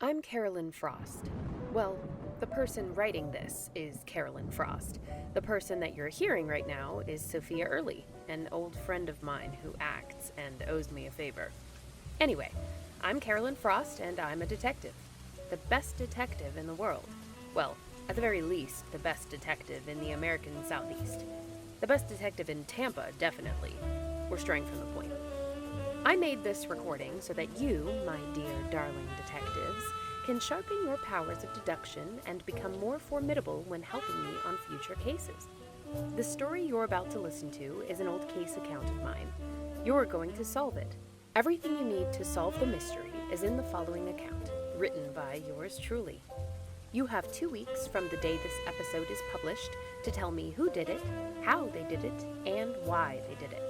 I'm Carolyn Frost. Well, the person writing this is Carolyn Frost. The person that you're hearing right now is Sophia Early, an old friend of mine who acts and owes me a favor. Anyway, I'm Carolyn Frost and I'm a detective. The best detective in the world. Well, at the very least, the best detective in the American Southeast. The best detective in Tampa, definitely. We're straying from the point. I made this recording so that you, my dear darling detectives, can sharpen your powers of deduction and become more formidable when helping me on future cases. The story you're about to listen to is an old case account of mine. You're going to solve it. Everything you need to solve the mystery is in the following account, written by yours truly. You have 2 weeks from the day this episode is published to tell me who did it, how they did it, and why they did it.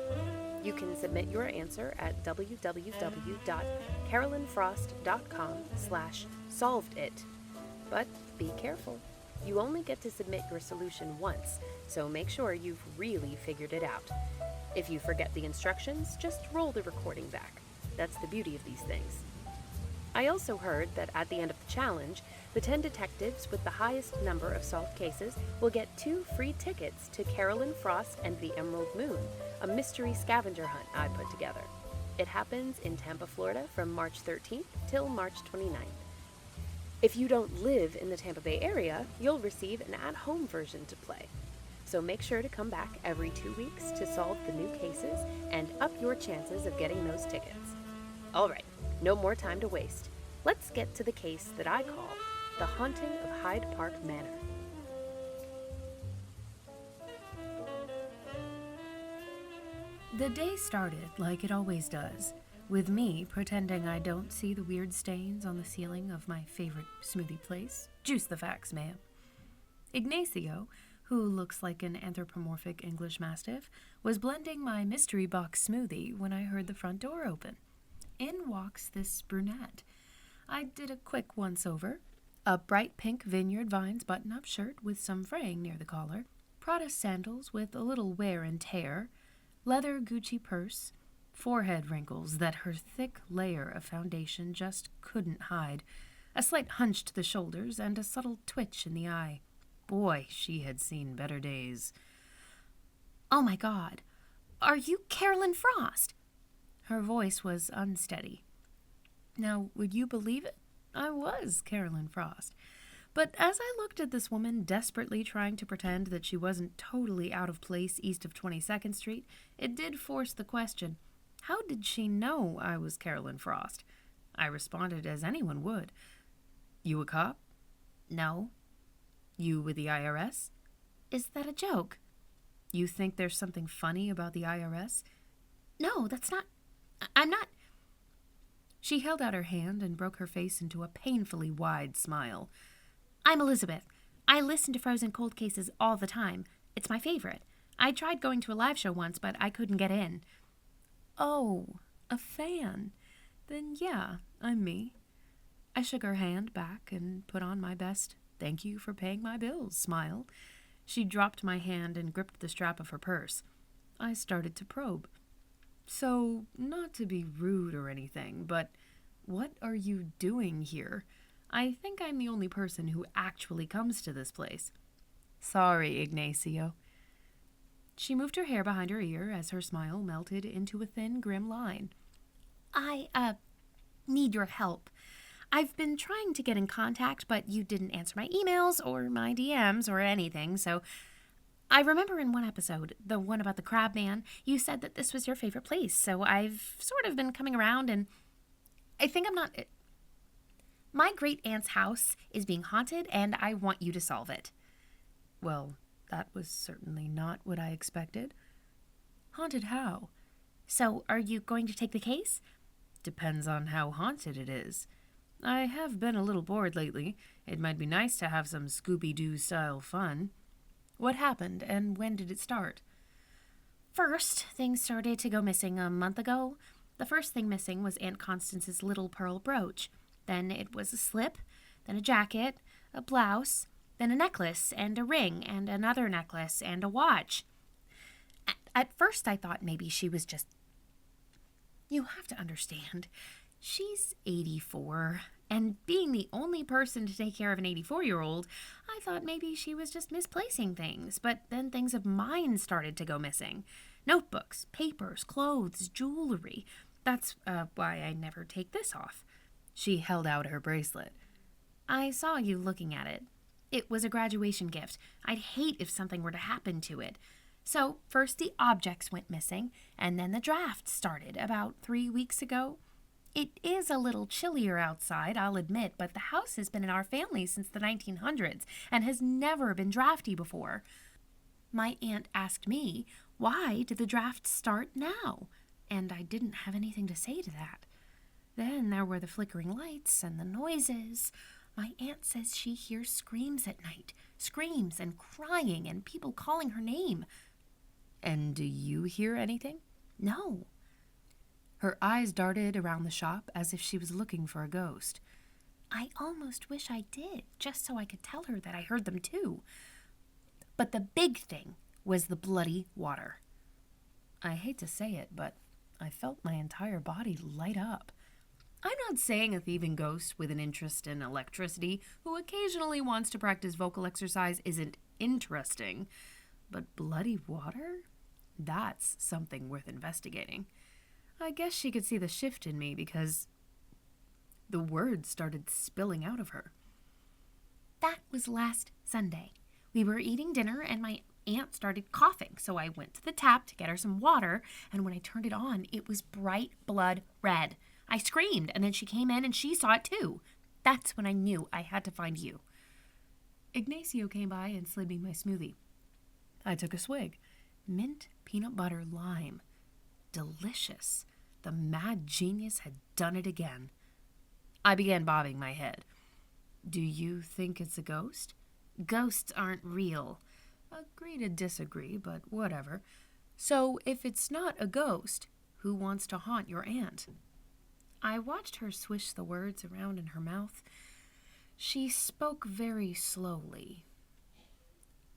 You can submit your answer at www.carolynfrost.com/solvedit. But be careful. You only get to submit your solution once, so make sure you've really figured it out. If you forget the instructions, just roll the recording back. That's the beauty of these things. I also heard that at the end of the challenge, the 10 detectives with the highest number of solved cases will get 2 free tickets to Carolyn Frost and the Emerald Moon, a mystery scavenger hunt I put together. It happens in Tampa, Florida from March 13th till March 29th. If you don't live in the Tampa Bay area, you'll receive an at-home version to play. So make sure to come back every 2 weeks to solve the new cases and up your chances of getting those tickets. All right, no more time to waste. Let's get to the case that I call The Haunting of Hyde Park Manor. The day started like it always does, with me pretending I don't see the weird stains on the ceiling of my favorite smoothie place. Juice the facts, ma'am. Ignacio, who looks like an anthropomorphic English mastiff, was blending my mystery box smoothie when I heard the front door open. In walks this brunette. I did a quick once-over. A bright pink Vineyard Vines button-up shirt with some fraying near the collar, Prada sandals with a little wear and tear, leather Gucci purse, forehead wrinkles that her thick layer of foundation just couldn't hide, a slight hunch to the shoulders, and a subtle twitch in the eye. Boy, she had seen better days. "Oh my God, are you Carolyn Frost?" Her voice was unsteady. Now, would you believe it? I was Carolyn Frost. But as I looked at this woman desperately trying to pretend that she wasn't totally out of place east of 22nd Street, it did force the question, how did she know I was Carolyn Frost? I responded as anyone would. You a cop? "No." You with the IRS? "Is that a joke?" You think there's something funny about the IRS? "No, that's not. I'm not." She held out her hand and broke her face into a painfully wide smile. "I'm Elizabeth. I listen to Frozen Cold Cases all the time. It's my favorite. I tried going to a live show once, but I couldn't get in." Oh, a fan. Then yeah, I'm me. I shook her hand back and put on my best "thank you for paying my bills" smile. She dropped my hand and gripped the strap of her purse. I started to probe. So, not to be rude or anything, but what are you doing here? I think I'm the only person who actually comes to this place. Sorry, Ignacio. She moved her hair behind her ear as her smile melted into a thin, grim line. I need your help. I've been trying to get in contact, but you didn't answer my emails or my DMs or anything, so I remember in one episode, the one about the crab man, you said that this was your favorite place, so I've sort of been coming around, and I think my great-aunt's house is being haunted, and I want you to solve it. Well, that was certainly not what I expected. Haunted how? So, are you going to take the case? Depends on how haunted it is. I have been a little bored lately. It might be nice to have some Scooby-Doo-style fun. What happened, and when did it start? First, things started to go missing a month ago. The first thing missing was Aunt Constance's little pearl brooch. Then it was a slip, then a jacket, a blouse, then a necklace, and a ring, and another necklace, and a watch. At first, I thought maybe she was just... You have to understand, she's 84, And being the only person to take care of an 84-year-old, I thought maybe she was just misplacing things. But then things of mine started to go missing. Notebooks, papers, clothes, jewelry. That's why I never take this off. She held out her bracelet. I saw you looking at it. It was a graduation gift. I'd hate if something were to happen to it. So first the objects went missing, and then the draft started about 3 weeks ago. It is a little chillier outside, I'll admit, but the house has been in our family since the 1900s and has never been drafty before. My aunt asked me, why did the draft start now? And I didn't have anything to say to that. Then there were the flickering lights and the noises. My aunt says she hears screams at night, screams and crying and people calling her name. And do you hear anything? No. Her eyes darted around the shop as if she was looking for a ghost. I almost wish I did, just so I could tell her that I heard them too. But the big thing was the bloody water. I hate to say it, but I felt my entire body light up. I'm not saying a thieving ghost with an interest in electricity who occasionally wants to practice vocal exercise isn't interesting, but bloody water? That's something worth investigating. I guess she could see the shift in me because the words started spilling out of her. That was last Sunday. We were eating dinner and my aunt started coughing, so I went to the tap to get her some water, and when I turned it on, it was bright blood red. I screamed, and then she came in and she saw it too. That's when I knew I had to find you. Ignacio came by and slid me my smoothie. I took a swig. Mint peanut butter lime. Delicious. The mad genius had done it again. I began bobbing my head. Do you think it's a ghost? Ghosts aren't real. Agree to disagree, but whatever. So if it's not a ghost, who wants to haunt your aunt? I watched her swish the words around in her mouth. She spoke very slowly.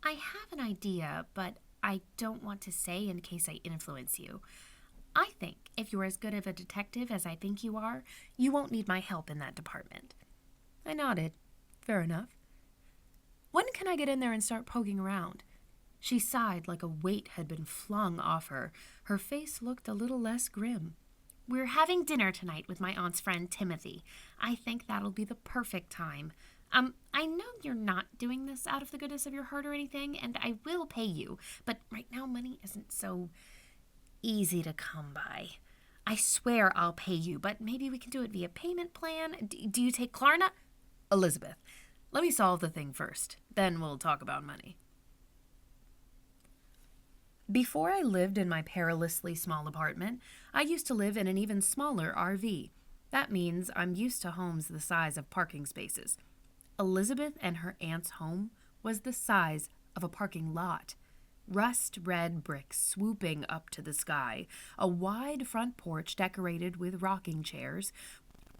I have an idea, but I don't want to say in case I influence you. I think if you're as good of a detective as I think you are, you won't need my help in that department. I nodded. Fair enough. When can I get in there and start poking around? She sighed like a weight had been flung off her. Her face looked a little less grim. We're having dinner tonight with my aunt's friend Timothy. I think that'll be the perfect time. I know you're not doing this out of the goodness of your heart or anything, and I will pay you, but right now money isn't so easy to come by. I swear I'll pay you, but maybe we can do it via payment plan. Do you take Klarna? Elizabeth, let me solve the thing first. Then we'll talk about money. Before I lived in my perilously small apartment, I used to live in an even smaller RV. That means I'm used to homes the size of parking spaces. Elizabeth and her aunt's home was the size of a parking lot. Rust-red bricks swooping up to the sky, a wide front porch decorated with rocking chairs,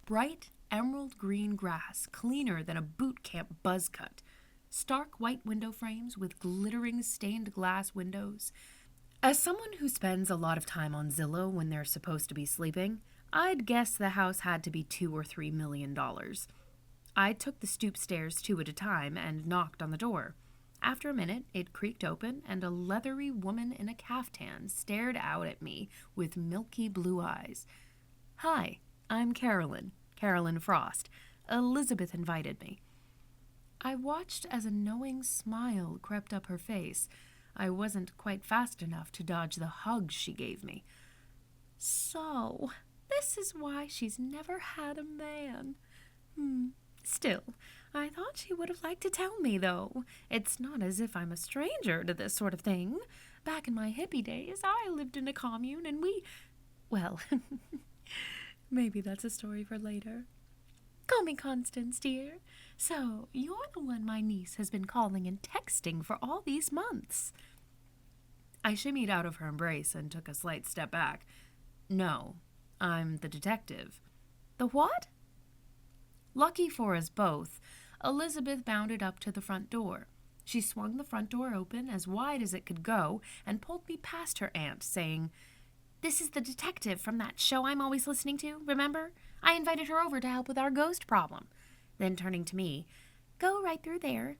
bright emerald green grass cleaner than a boot camp buzz cut, stark white window frames with glittering stained glass windows. As someone who spends a lot of time on Zillow when they're supposed to be sleeping, I'd guess the house had to be $2 or $3 million. I took the stoop stairs 2 at a time and knocked on the door. After a minute, it creaked open, and a leathery woman in a caftan stared out at me with milky blue eyes. Hi, I'm Carolyn Frost. Elizabeth invited me. I watched as a knowing smile crept up her face. I wasn't quite fast enough to dodge the hug she gave me. So, this is why she's never had a man. Still, I thought she would have liked to tell me, though. It's not as if I'm a stranger to this sort of thing. Back in my hippie days, I lived in a commune and well, maybe that's a story for later. Call me Constance, dear. So, you're the one my niece has been calling and texting for all these months. I shimmied out of her embrace and took a slight step back. No, I'm the detective. The what? Lucky for us both, Elizabeth bounded up to the front door. She swung the front door open as wide as it could go and pulled me past her aunt, saying, "This is the detective from that show I'm always listening to, remember? I invited her over to help with our ghost problem. Then turning to me, go right through there.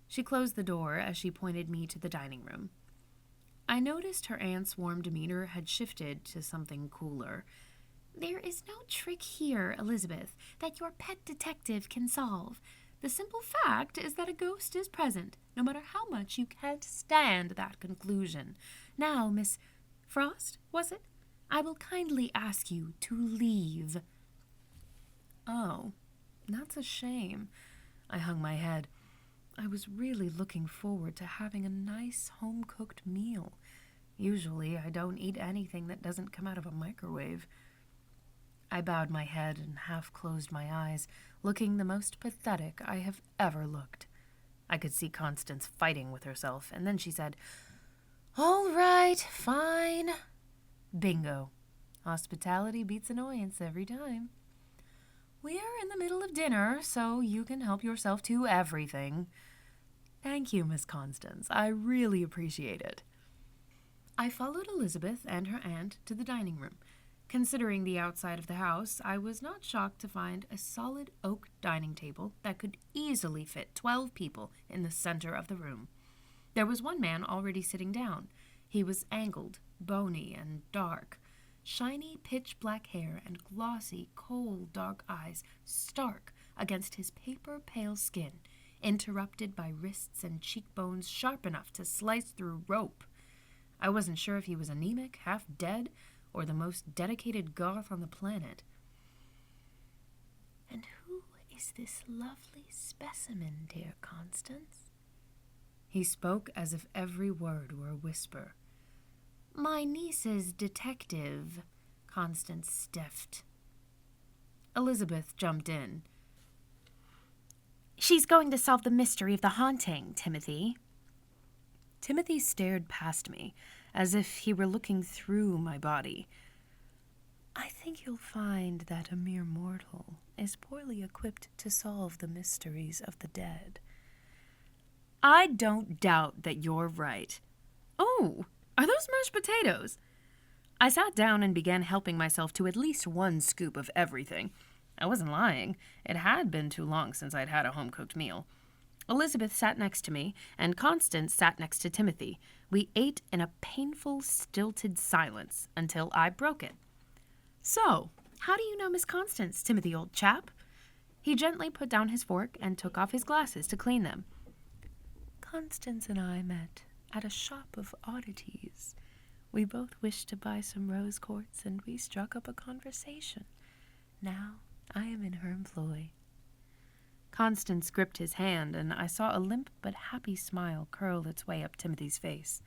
She closed the door as she pointed me to the dining room. I noticed her aunt's warm demeanor had shifted to something cooler. There is no trick here, Elizabeth, that your pet detective can solve. The simple fact is that a ghost is present, no matter how much you can't stand that conclusion. Now, Miss Frost, was it? I will kindly ask you to leave. Oh, that's a shame. I hung my head. I was really looking forward to having a nice home-cooked meal. Usually, I don't eat anything that doesn't come out of a microwave. I bowed my head and half-closed my eyes, looking the most pathetic I have ever looked. I could see Constance fighting with herself, and then she said, "All right, fine." Bingo. Hospitality beats annoyance every time. "We're in the middle of dinner, so you can help yourself to everything." "Thank you, Miss Constance. I really appreciate it." I followed Elizabeth and her aunt to the dining room. Considering the outside of the house, I was not shocked to find a solid oak dining table that could easily fit 12 people in the center of the room. There was one man already sitting down. He was angled, bony, and dark. Shiny pitch-black hair and glossy, cold, dark eyes stark against his paper-pale skin, interrupted by wrists and cheekbones sharp enough to slice through rope. I wasn't sure if he was anemic, half-dead, or the most dedicated goth on the planet. "And who is this lovely specimen, dear Constance?" He spoke as if every word were a whisper. "My niece's detective," Constance stiffed. Elizabeth jumped in. "She's going to solve the mystery of the haunting, Timothy." Timothy stared past me, as if he were looking through my body. "I think you'll find that a mere mortal is poorly equipped to solve the mysteries of the dead." "I don't doubt that you're right. Oh, are those mashed potatoes?" I sat down and began helping myself to at least one scoop of everything. I wasn't lying. It had been too long since I'd had a home-cooked meal. Elizabeth sat next to me, and Constance sat next to Timothy. We ate in a painful, stilted silence until I broke it. "So, how do you know Miss Constance, Timothy, old chap?" He gently put down his fork and took off his glasses to clean them. "Constance and I met at a shop of oddities. We both wished to buy some rose quartz, and we struck up a conversation. Now I am in her employ." Constance gripped his hand, and I saw a limp but happy smile curl its way up Timothy's face.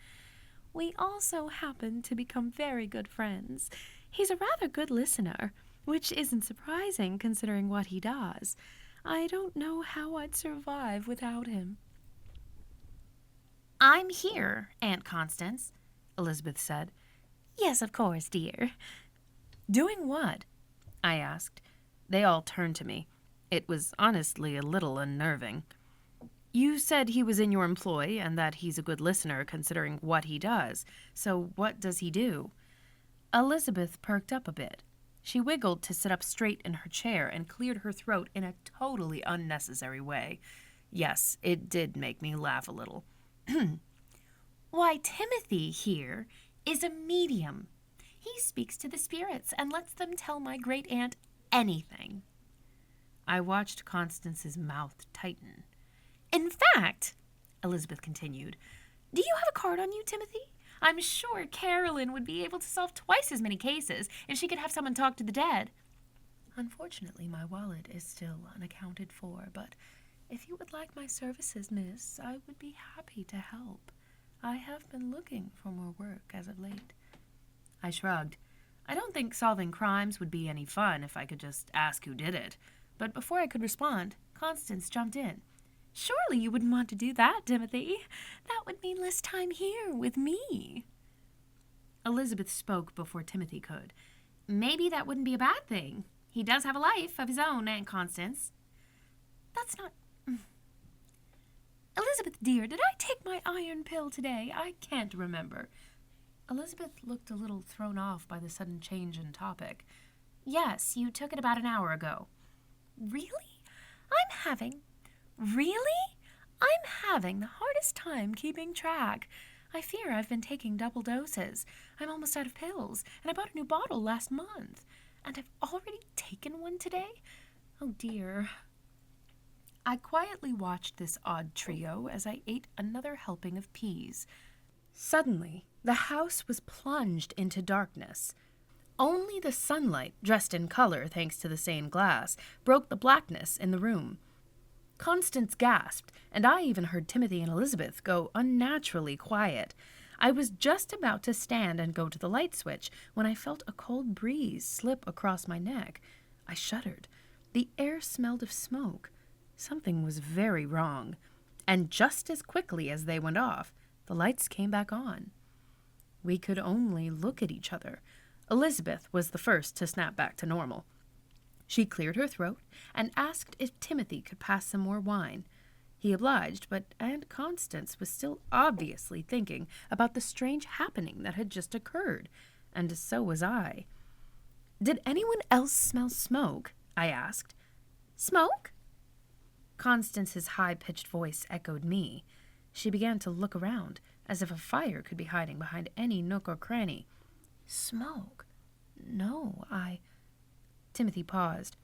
"We also happen to become very good friends. He's a rather good listener, which isn't surprising considering what he does. I don't know how I'd survive without him." "I'm here, Aunt Constance," Elizabeth said. "Yes, of course, dear." "Doing what?" I asked. They all turned to me. It was honestly a little unnerving. "You said he was in your employ and that he's a good listener considering what he does. So what does he do?" Elizabeth perked up a bit. She wiggled to sit up straight in her chair and cleared her throat in a totally unnecessary way. Yes, it did make me laugh a little. "Why, Timothy here is a medium. He speaks to the spirits and lets them tell my great-aunt anything." I watched Constance's mouth tighten. "In fact," Elizabeth continued, "do you have a card on you, Timothy? I'm sure Carolyn would be able to solve twice as many cases if she could have someone talk to the dead." "Unfortunately, my wallet is still unaccounted for, but if you would like my services, miss, I would be happy to help. I have been looking for more work as of late." I shrugged. I don't think solving crimes would be any fun if I could just ask who did it. But before I could respond, Constance jumped in. "Surely you wouldn't want to do that, Timothy. That would mean less time here with me." Elizabeth spoke before Timothy could. "Maybe that wouldn't be a bad thing. He does have a life of his own, Aunt Constance." "That's not... Elizabeth, dear, did I take my iron pill today? I can't remember." Elizabeth looked a little thrown off by the sudden change in topic. Yes, you took it about an hour ago. Really? I'm having the hardest time keeping track. I fear I've been taking double doses. I'm almost out of pills, and I bought a new bottle last month. And I've already taken one today? Oh dear. I quietly watched this odd trio as I ate another helping of peas. Suddenly, the house was plunged into darkness. Only the sunlight, dressed in color thanks to the stained glass, broke the blackness in the room. Constance gasped, and I even heard Timothy and Elizabeth go unnaturally quiet. I was just about to stand and go to the light switch when I felt a cold breeze slip across my neck. I shuddered. The air smelled of smoke. Something was very wrong. And just as quickly as they went off, the lights came back on. We could only look at each other. Elizabeth was the first to snap back to normal. She cleared her throat and asked if Timothy could pass some more wine. He obliged, but Aunt Constance was still obviously thinking about the strange happening that had just occurred, and so was I. "Did anyone else smell smoke?" I asked. "Smoke?" Constance's high-pitched voice echoed me. She began to look around, as if a fire could be hiding behind any nook or cranny. "Smoke? No, Timothy paused.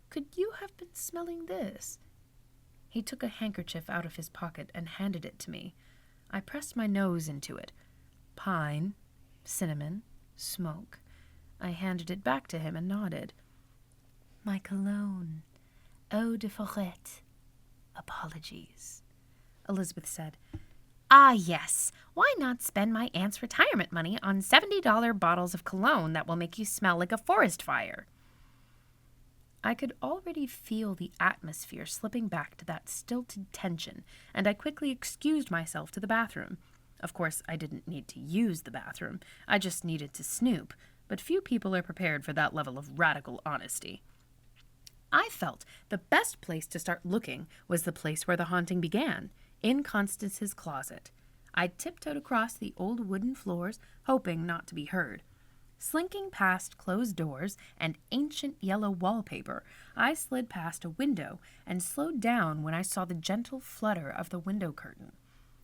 "Could you have been smelling this?" He took a handkerchief out of his pocket and handed it to me. I pressed my nose into it. Pine, cinnamon, smoke. I handed it back to him and nodded. "My cologne. Eau de forêt. Apologies," Elizabeth said. Ah, yes. Why not spend my aunt's retirement money on $70 bottles of cologne that will make you smell like a forest fire? I could already feel the atmosphere slipping back to that stilted tension, and I quickly excused myself to the bathroom. Of course, I didn't need to use the bathroom. I just needed to snoop, but few people are prepared for that level of radical honesty. I felt the best place to start looking was the place where the haunting began, in Constance's closet. I tiptoed across the old wooden floors, hoping not to be heard. Slinking past closed doors and ancient yellow wallpaper, I slid past a window and slowed down when I saw the gentle flutter of the window curtain.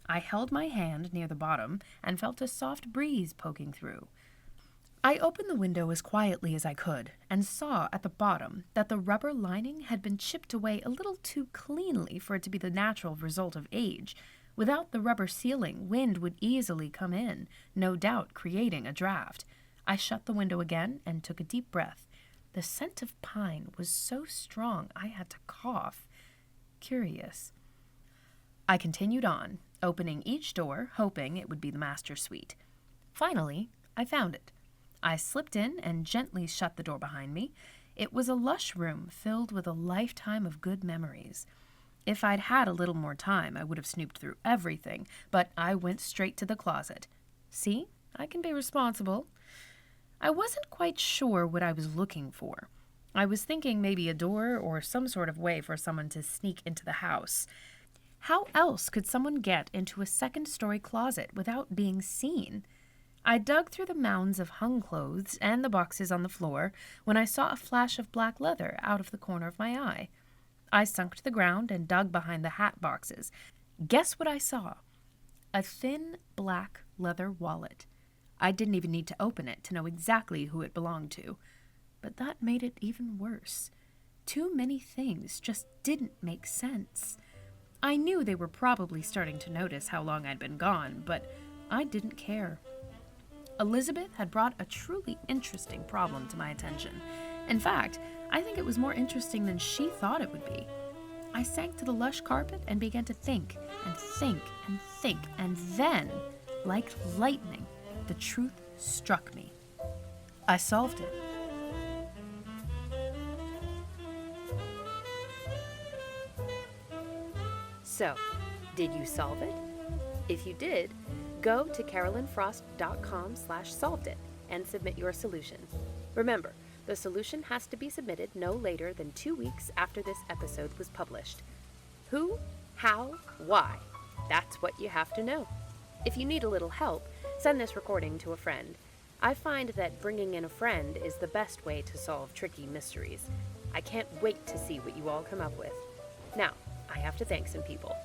I held my hand near the bottom and felt a soft breeze poking through. I opened the window as quietly as I could and saw at the bottom that the rubber lining had been chipped away a little too cleanly for it to be the natural result of age. Without the rubber ceiling, wind would easily come in, no doubt creating a draft. I shut the window again and took a deep breath. The scent of pine was so strong I had to cough. Curious. I continued on, opening each door, hoping it would be the master suite. Finally, I found it. I slipped in and gently shut the door behind me. It was a lush room filled with a lifetime of good memories. If I'd had a little more time, I would have snooped through everything, but I went straight to the closet. See, I can be responsible. I wasn't quite sure what I was looking for. I was thinking maybe a door or some sort of way for someone to sneak into the house. How else could someone get into a second-story closet without being seen? I dug through the mounds of hung clothes and the boxes on the floor when I saw a flash of black leather out of the corner of my eye. I sunk to the ground and dug behind the hat boxes. Guess what I saw? A thin, black leather wallet. I didn't even need to open it to know exactly who it belonged to. But that made it even worse. Too many things just didn't make sense. I knew they were probably starting to notice how long I'd been gone, but I didn't care. Elizabeth had brought a truly interesting problem to my attention. In fact, I think it was more interesting than she thought it would be. I sank to the lush carpet and began to think and think and think, and then, like lightning, the truth struck me. I solved it. So, did you solve it? If you did, go to carolynfrost.com/solvedit and submit your solution. Remember, the solution has to be submitted no later than 2 weeks after this episode was published. Who, how, why? That's what you have to know. If you need a little help, send this recording to a friend. I find that bringing in a friend is the best way to solve tricky mysteries. I can't wait to see what you all come up with. Now, I have to thank some people.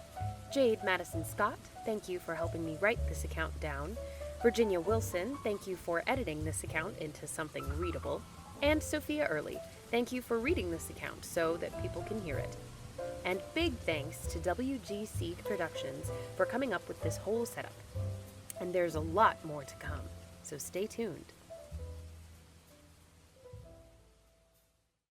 Jade Madison Scott, thank you for helping me write this account down. Virginia Wilson, thank you for editing this account into something readable. And Sophia Early, thank you for reading this account so that people can hear it. And big thanks to WGC Productions for coming up with this whole setup. And there's a lot more to come, so stay tuned.